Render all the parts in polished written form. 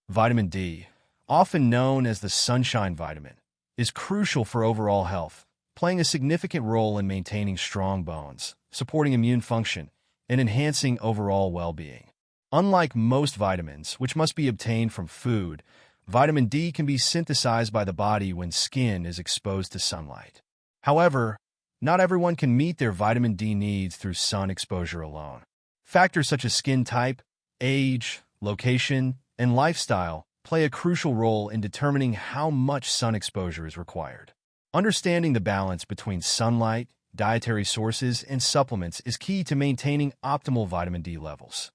Vitamin D, often known as the sunshine vitamin, is crucial for overall health, playing a significant role in maintaining strong bones, supporting immune function, and enhancing overall well-being. Unlike most vitamins, which must be obtained from food, vitamin D can be synthesized by the body when skin is exposed to sunlight. However, not everyone can meet their vitamin D needs through sun exposure alone. Factors such as skin type, age, location, and lifestyle play a crucial role in determining how much sun exposure is required. Understanding the balance between sunlight, dietary sources, and supplements is key to maintaining optimal vitamin D levels.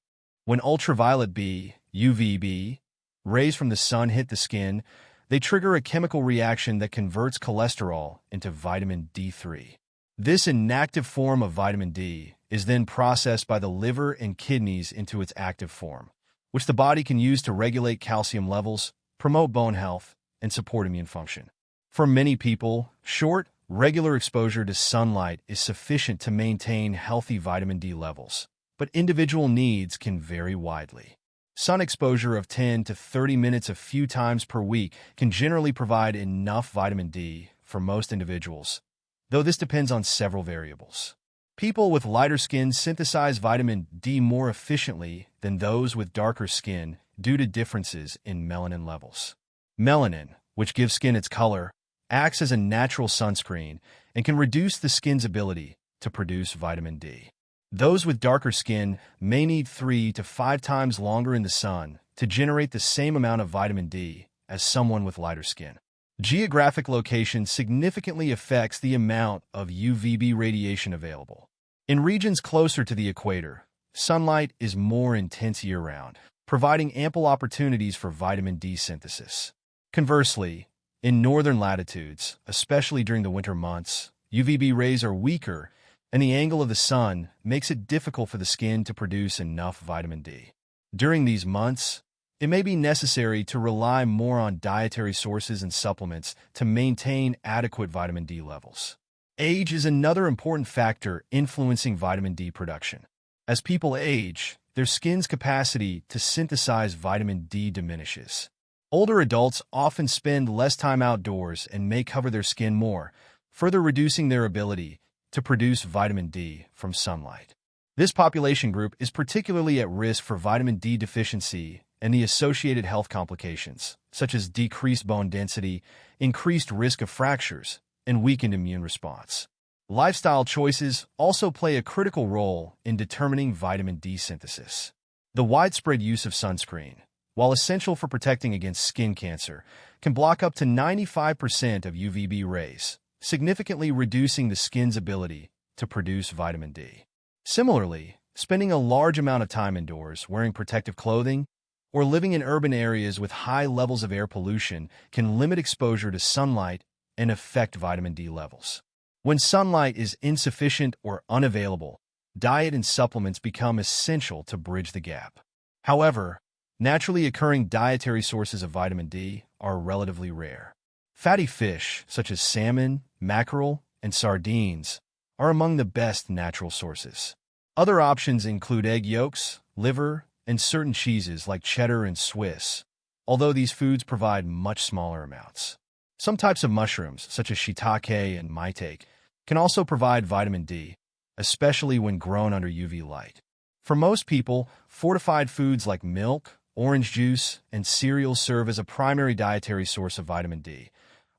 When ultraviolet B, UVB, rays from the sun hit the skin, they trigger a chemical reaction that converts cholesterol into vitamin D3. This inactive form of vitamin D is then processed by the liver and kidneys into its active form, which the body can use to regulate calcium levels, promote bone health, and support immune function. For many people, short, regular exposure to sunlight is sufficient to maintain healthy vitamin D levels, but individual needs can vary widely. Sun exposure of 10 to 30 minutes a few times per week can generally provide enough vitamin D for most individuals, though this depends on several variables. People with lighter skin synthesize vitamin D more efficiently than those with darker skin due to differences in melanin levels. Melanin, which gives skin its color, acts as a natural sunscreen and can reduce the skin's ability to produce vitamin D. Those with darker skin may need 3 to 5 times longer in the sun to generate the same amount of vitamin D as someone with lighter skin. Geographic location significantly affects the amount of UVB radiation available. In regions closer to the equator, sunlight is more intense year-round, providing ample opportunities for vitamin D synthesis. Conversely, in northern latitudes, especially during the winter months, UVB rays are weaker, and the angle of the sun makes it difficult for the skin to produce enough vitamin D. During these months, it may be necessary to rely more on dietary sources and supplements to maintain adequate vitamin D levels. Age is another important factor influencing vitamin D production. As people age, their skin's capacity to synthesize vitamin D diminishes. Older adults often spend less time outdoors and may cover their skin more, further reducing their ability to produce vitamin D from sunlight. This population group is particularly at risk for vitamin D deficiency and the associated health complications, such as decreased bone density, increased risk of fractures, and weakened immune response. Lifestyle choices also play a critical role in determining vitamin D synthesis. The widespread use of sunscreen, while essential for protecting against skin cancer, can block up to 95% of UVB rays, significantly reducing the skin's ability to produce vitamin D. Similarly, spending a large amount of time indoors wearing protective clothing or living in urban areas with high levels of air pollution can limit exposure to sunlight and affect vitamin D levels. When sunlight is insufficient or unavailable, diet and supplements become essential to bridge the gap. However, naturally occurring dietary sources of vitamin D are relatively rare. Fatty fish, such as salmon, mackerel, and sardines, are among the best natural sources. Other options include egg yolks, liver, and certain cheeses like cheddar and Swiss, although these foods provide much smaller amounts. Some types of mushrooms, such as shiitake and maitake, can also provide vitamin D, especially when grown under UV light. For most people, fortified foods like milk, orange juice, and cereals serve as a primary dietary source of vitamin D,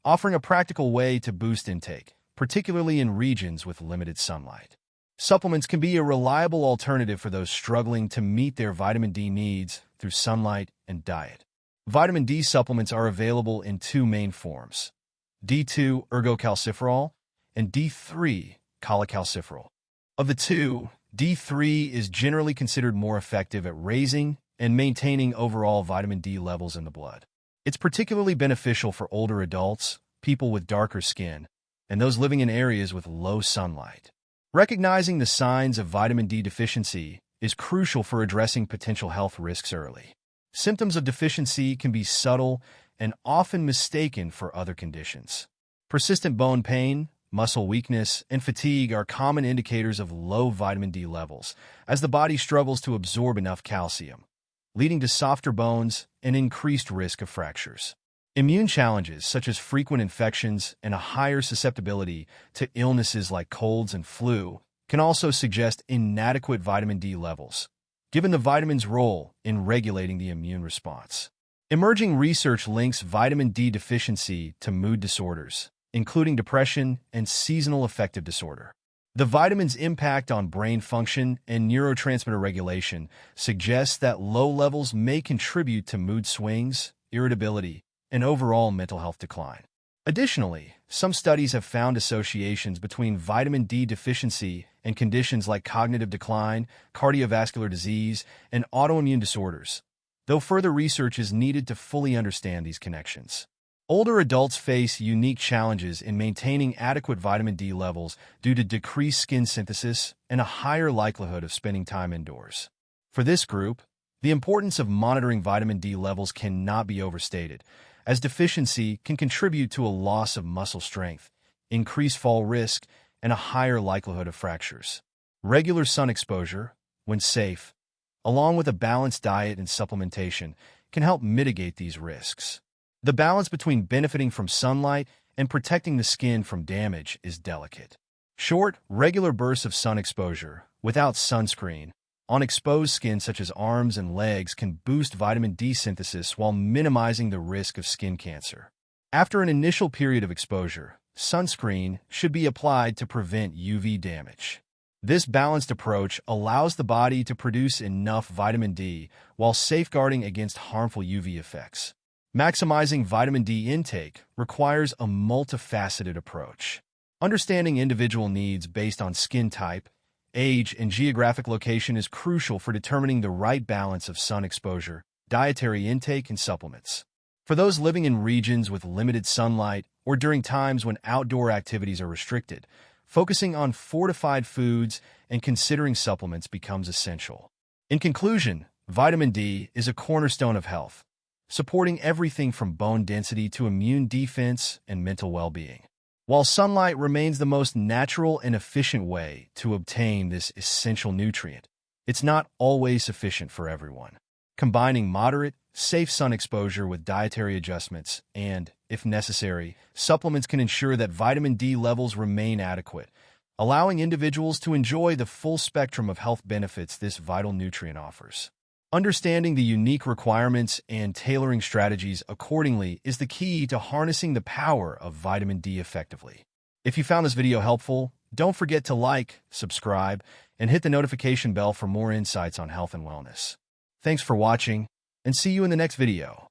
offering a practical way to boost intake, particularly in regions with limited sunlight. Supplements can be a reliable alternative for those struggling to meet their vitamin D needs through sunlight and diet. Vitamin D supplements are available in 2 main forms: D2 ergocalciferol and D3 cholecalciferol. Of the two, D3 is generally considered more effective at raising and maintaining overall vitamin D levels in the blood. It's particularly beneficial for older adults, people with darker skin, and those living in areas with low sunlight. Recognizing the signs of vitamin D deficiency is crucial for addressing potential health risks early. Symptoms of deficiency can be subtle and often mistaken for other conditions. Persistent bone pain, muscle weakness, and fatigue are common indicators of low vitamin D levels, as the body struggles to absorb enough calcium. leading to softer bones and increased risk of fractures. Immune challenges such as frequent infections and a higher susceptibility to illnesses like colds and flu can also suggest inadequate vitamin D levels, given the vitamin's role in regulating the immune response. Emerging research links vitamin D deficiency to mood disorders, including depression and seasonal affective disorder. The vitamin's impact on brain function and neurotransmitter regulation suggests that low levels may contribute to mood swings, irritability, and overall mental health decline. Additionally, some studies have found associations between vitamin D deficiency and conditions like cognitive decline, cardiovascular disease, and autoimmune disorders, though further research is needed to fully understand these connections. Older adults face unique challenges in maintaining adequate vitamin D levels due to decreased skin synthesis and a higher likelihood of spending time indoors. For this group, the importance of monitoring vitamin D levels cannot be overstated, as deficiency can contribute to a loss of muscle strength, increased fall risk, and a higher likelihood of fractures. Regular sun exposure, when safe, along with a balanced diet and supplementation, can help mitigate these risks. The balance between benefiting from sunlight and protecting the skin from damage is delicate. Short, regular bursts of sun exposure, without sunscreen, on exposed skin such as arms and legs can boost vitamin D synthesis while minimizing the risk of skin cancer. After an initial period of exposure, sunscreen should be applied to prevent UV damage. This balanced approach allows the body to produce enough vitamin D while safeguarding against harmful UV effects. Maximizing vitamin D intake requires a multifaceted approach. Understanding individual needs based on skin type, age, and geographic location is crucial for determining the right balance of sun exposure, dietary intake, and supplements. For those living in regions with limited sunlight or during times when outdoor activities are restricted, focusing on fortified foods and considering supplements becomes essential. In conclusion, vitamin D is a cornerstone of health, supporting everything from bone density to immune defense and mental well-being. While sunlight remains the most natural and efficient way to obtain this essential nutrient, it's not always sufficient for everyone. Combining moderate, safe sun exposure with dietary adjustments and, if necessary, supplements can ensure that vitamin D levels remain adequate, allowing individuals to enjoy the full spectrum of health benefits this vital nutrient offers. Understanding the unique requirements and tailoring strategies accordingly is the key to harnessing the power of vitamin D effectively. If you found this video helpful, don't forget to like, subscribe, and hit the notification bell for more insights on health and wellness. Thanks for watching, and see you in the next video.